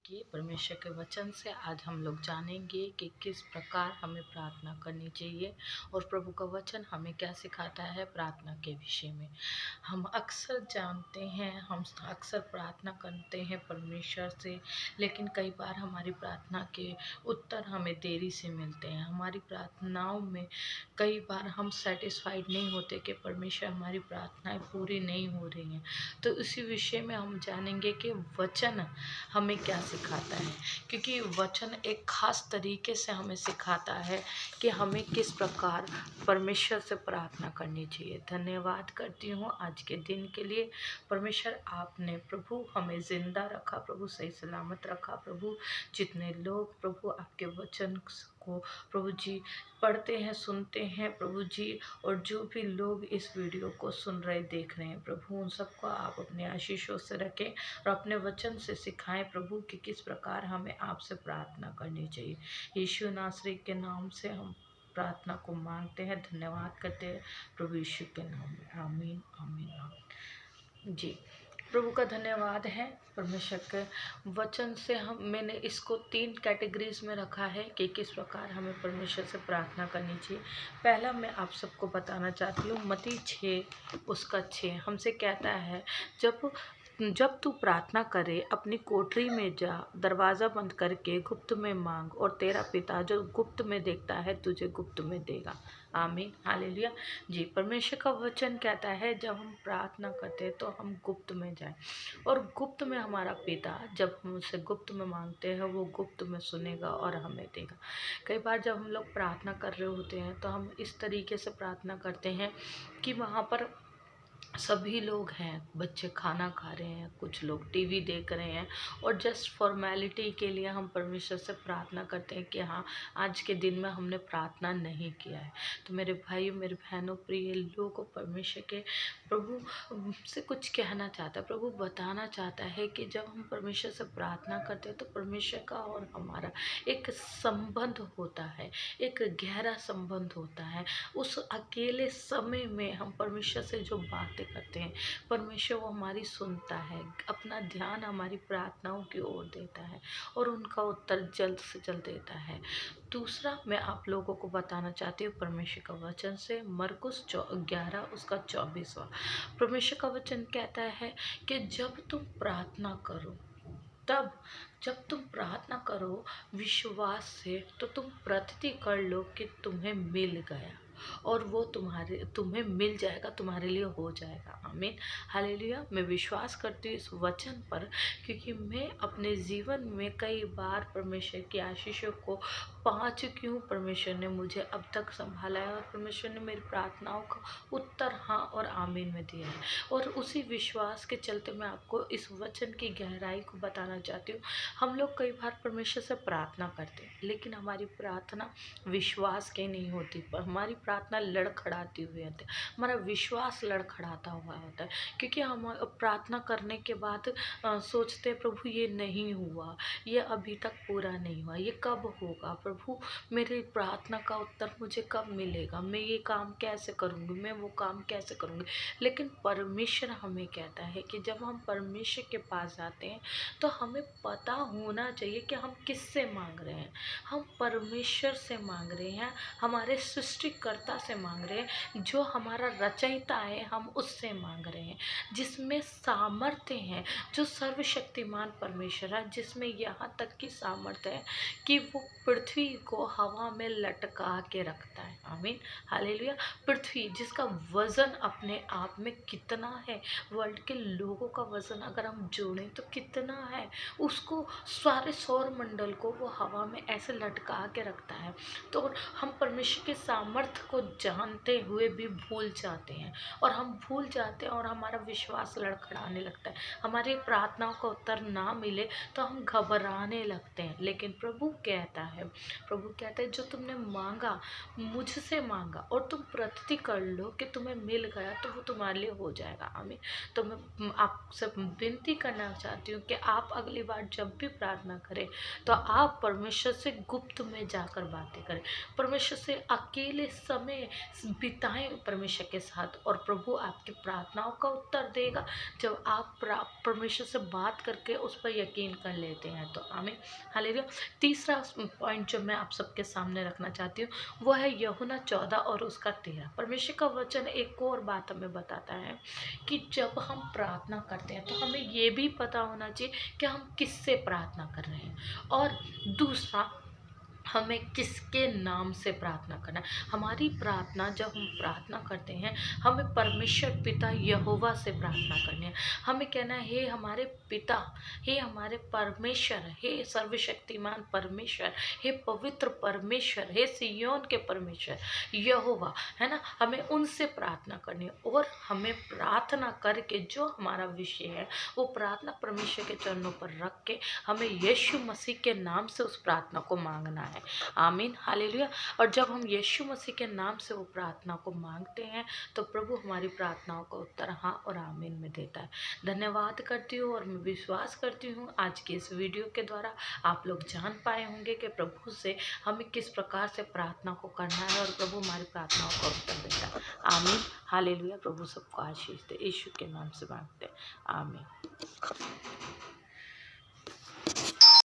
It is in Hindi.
कि परमेश्वर के वचन से आज हम लोग जानेंगे कि किस प्रकार हमें प्रार्थना करनी चाहिए और प्रभु का वचन हमें क्या सिखाता है प्रार्थना के विषय में। हम अक्सर जानते हैं, हम अक्सर प्रार्थना करते हैं परमेश्वर से, लेकिन कई बार हमारी प्रार्थना के उत्तर हमें देरी से मिलते हैं। हमारी प्रार्थनाओं में कई बार हम सेटिस्फाइड नहीं होते कि परमेश्वर हमारी प्रार्थनाएं पूरी नहीं हो रही हैं। तो इसी विषय में हम जानेंगे कि वचन हमें क्या सिखाता है, क्योंकि वचन एक खास तरीके से हमें सिखाता है कि हमें किस प्रकार परमेश्वर से प्रार्थना करनी चाहिए। धन्यवाद करती हूँ आज के दिन के लिए। परमेश्वर आपने प्रभु हमें ज़िंदा रखा, प्रभु सही सलामत रखा। प्रभु जितने लोग प्रभु आपके वचन को प्रभु जी पढ़ते हैं, सुनते हैं प्रभु जी, और जो भी लोग इस वीडियो को सुन रहे देख रहे हैं प्रभु, उन सबको आप अपने आशीषों से रखें और अपने वचन से सिखाएं प्रभु कि किस प्रकार हमें आपसे प्रार्थना करनी चाहिए। यीशु नासरी के नाम से हम प्रार्थना को मांगते हैं, धन्यवाद करते हैं प्रभु यीशु के नाम में। आमीन आमीन आमीन। जी, प्रभु का धन्यवाद है। परमेश्वर के वचन से मैंने इसको 3 कैटेगरीज में रखा है कि किस प्रकार हमें परमेश्वर से प्रार्थना करनी चाहिए। पहला मैं आप सबको बताना चाहती हूँ, मत्ती 6 उसका 6 हमसे कहता है, जब तू प्रार्थना करे अपनी कोठरी में जा, दरवाज़ा बंद करके गुप्त में मांग, और तेरा पिता जो गुप्त में देखता है तुझे गुप्त में देगा। आमीन हालेलुया। जी, परमेश्वर का वचन कहता है जब हम प्रार्थना करते हैं तो हम गुप्त में जाएं, और गुप्त में हमारा पिता जब हम उससे गुप्त में मांगते हैं वो गुप्त में सुनेगा और हमें देगा। कई बार जब हम लोग प्रार्थना कर रहे होते हैं तो हम इस तरीके से प्रार्थना करते हैं कि वहाँ पर सभी लोग हैं, बच्चे खाना खा रहे हैं, कुछ लोग टीवी देख रहे हैं, और जस्ट फॉर्मेलिटी के लिए हम परमेश्वर से प्रार्थना करते हैं कि हाँ, आज के दिन में हमने प्रार्थना नहीं किया है। तो मेरे भाई मेरे बहनों, प्रिय लोगों को परमेश्वर के प्रभु से कुछ कहना चाहता है, प्रभु बताना चाहता है कि जब हम परमेश्वर से प्रार्थना करते हैं तो परमेश्वर का और हमारा एक संबंध होता है, एक गहरा संबंध होता है। उस अकेले समय में हम परमेश्वर से जो बातें करते हैं, परमेश्वर वो हमारी सुनता है, अपना ध्यान हमारी प्रार्थनाओं की ओर देता है और उनका उत्तर जल्द से जल्द देता है। दूसरा मैं आप लोगों को बताना चाहती हूँ परमेश्वर का वचन से, मरकुस 11 उसका 24वां। परमेश्वर का वचन कहता है कि जब तुम प्रार्थना करो विश्वास से, तो तुम प्रतिति कर लो कि तुम्हें मिल गया, और वो तुम्हें मिल जाएगा, तुम्हारे लिए हो जाएगा। आमीन हालेलुया। मैं विश्वास करती हूँ इस वचन पर, क्योंकि मैं अपने जीवन में कई बार परमेश्वर की आशीषों को पा चुकी हूँ। परमेश्वर ने मुझे अब तक संभाला है और परमेश्वर ने मेरी प्रार्थनाओं का उत्तर हाँ और आमीन में दिया है, और उसी विश्वास के चलते मैं आपको इस वचन की गहराई को बताना चाहती हूँ। हम लोग कई बार परमेश्वर से प्रार्थना करते हैं, लेकिन हमारी प्रार्थना विश्वास की नहीं होती, पर हमारी प्रार्थना लड़खड़ाती हुई होती है, हमारा विश्वास लड़खड़ाता हुआ होता है, क्योंकि हम प्रार्थना करने के बाद सोचते हैं प्रभु ये नहीं हुआ, ये अभी तक पूरा नहीं हुआ, ये कब होगा प्रभु, मेरी प्रार्थना का उत्तर मुझे कब मिलेगा, मैं ये काम कैसे करूँगी, मैं वो काम कैसे करूँगी। लेकिन परमेश्वर हमें कहता है कि जब हम परमेश्वर के पास जाते हैं तो हमें पता होना चाहिए कि हम किससे मांग रहे हैं। हम परमेश्वर से मांग रहे हैं, हमारे सृष्टिकर्ता से मांग रहे हैं, जो हमारा रचयिता है हम उससे मांग रहे हैं, जिसमें सामर्थ्य है, जो सर्वशक्तिमान परमेश्वर है, जिसमें यहाँ तक की सामर्थ्य है कि वो पृथ्वी को हवा में लटका के रखता है। आमीन हालेलुया। पृथ्वी जिसका वज़न अपने आप में कितना है, वर्ल्ड के लोगों का वज़न अगर हम जोड़ें तो कितना है, उसको सारे सौर मंडल को वो हवा में ऐसे लटका के रखता है। तो हम परमेश्वर के सामर्थ्य को जानते हुए भी भूल जाते हैं, और हम भूल जाते हैं और हमारा विश्वास लड़खड़ाने लगता है, हमारी प्रार्थनाओं का उत्तर ना मिले तो हम घबराने लगते हैं। लेकिन प्रभु कहता है प्रभु कहते हैं जो तुमने मांगा, मुझसे मांगा और तुम प्रतीति कर लो कि तुम्हें मिल गया, तो वो तुम्हारे लिए हो जाएगा। आमीन। तो मैं आपसे विनती करना चाहती हूँ कि आप अगली बार जब भी प्रार्थना करें तो आप परमेश्वर से गुप्त में जाकर बातें करें, परमेश्वर से अकेले समय बिताएं परमेश्वर के साथ, और प्रभु आपकी प्रार्थनाओं का उत्तर देगा जब आप परमेश्वर से बात करके उस पर यकीन कर लेते हैं। तो आमीन, हालेलुया। तीसरा पॉइंट जो मैं आप सबके सामने रखना चाहती हूँ वो है यूहन्ना 14 और उसका 13। परमेश्वर का वचन एक और बात हमें बताता है कि जब हम प्रार्थना करते हैं तो हमें ये भी पता होना चाहिए कि हम किससे प्रार्थना कर रहे हैं, और दूसरा हमें किसके नाम से प्रार्थना करना है। हमारी प्रार्थना, जब हम प्रार्थना करते हैं, हमें परमेश्वर पिता यहोवा से प्रार्थना करनी है। हमें कहना है, हे हमारे पिता, हे हमारे परमेश्वर, हे सर्वशक्तिमान परमेश्वर, हे पवित्र परमेश्वर, हे सिय्योन के परमेश्वर यहोवा, है ना। हमें उनसे प्रार्थना करनी है, और हमें प्रार्थना करके जो हमारा विषय है वो प्रार्थना परमेश्वर के चरणों पर रख के हमें यीशु मसीह के नाम से उस प्रार्थना को मांगना है। आमीन, हालेलुया। और जब हम यीशु मसीह के नाम से वो प्रार्थना को मांगते हैं तो प्रभु हमारी प्रार्थनाओं का उत्तर हाँ और आमीन में देता है। धन्यवाद करती हूँ, और मैं विश्वास करती हूँ आज की इस वीडियो के द्वारा आप लोग जान पाए होंगे कि प्रभु से हमें किस प्रकार से प्रार्थना को करना है, और प्रभु हमारी प्रार्थनाओं का उत्तर देता है। आमीन, हालेलुया। प्रभु सबको आशीष दे, यीशु के नाम से मांगते हैं, आमीन।